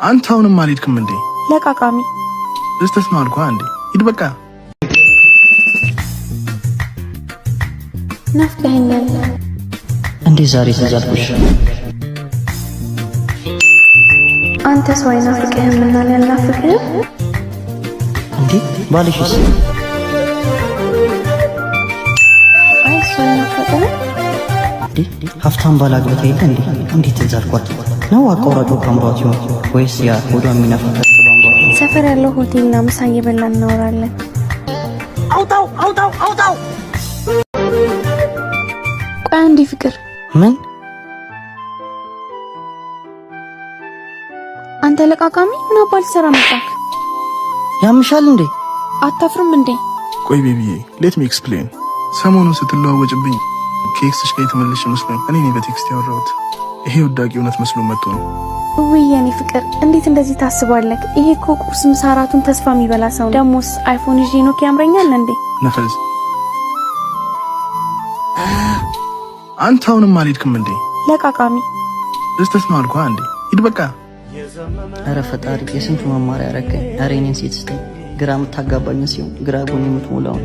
አንተ አሁንም አልሄድክም እንዴ? ለቃቃሚ እስተስማ አልኩህ አንዴ ሂድ በቃ። ናፍቀኸኛል እንዴ ዛሬ ተዛልኩሽ። አንተ ሰው አይናፍቅህም እና ያልናፍቅህም እንዴ ባልሽስ? አይ ሰው አይናፍቅህም እንዴ ሀብታም ባላግብታ የለ እንዴ? እንዴት ተዛልኳት ነው? አቋራጮ ካምሯት ይሆን ወይስ ያ ወዷ የሚናፍቃት ባንጓ? ሰፈር ያለው ሆቴልና ምሳ እየበላን እናወራለን። አውጣው አውጣው አውጣው። ቆይ አንዴ ፍቅር ምን? አንተ ለቃቃሚ ምን አባል ሰራ መጣክ? ያምሻል እንዴ? አታፍርም እንዴ? ቆይ ቤቢዬ ሌት ሚ ኤክስፕሌን። ሰሞኑን ስትለዋወጭብኝ ከኤክስሽ ጋር የተመለሽ መስሎኝ እኔ ነኝ በቴክስት ያወራሁት። ይሄ ወዳቂ እውነት መስሎ መጥቶ ነው። ውይ የኔ ፍቅር እንዴት እንደዚህ ታስባለክ? ይሄ እኮ ቁርስ ምሳ እራቱን ተስፋ የሚበላ ሰው ነው። ደሞስ አይፎን ይዤ ነው ያምረኛል እንዴ? ነፈዝ አንተ አሁንም አልሄድክም እንዴ? ለቃቃሚ እስተስማ አልኩህ አንዴ ሂድ በቃ። ኧረ ፈጣሪ የስንቱ መማሪያ ያረከኝ። ኧረ እኔን ሴት ስትይ ግራ የምታጋባኝ ሲሆን ግራ ጎን የምትሞላው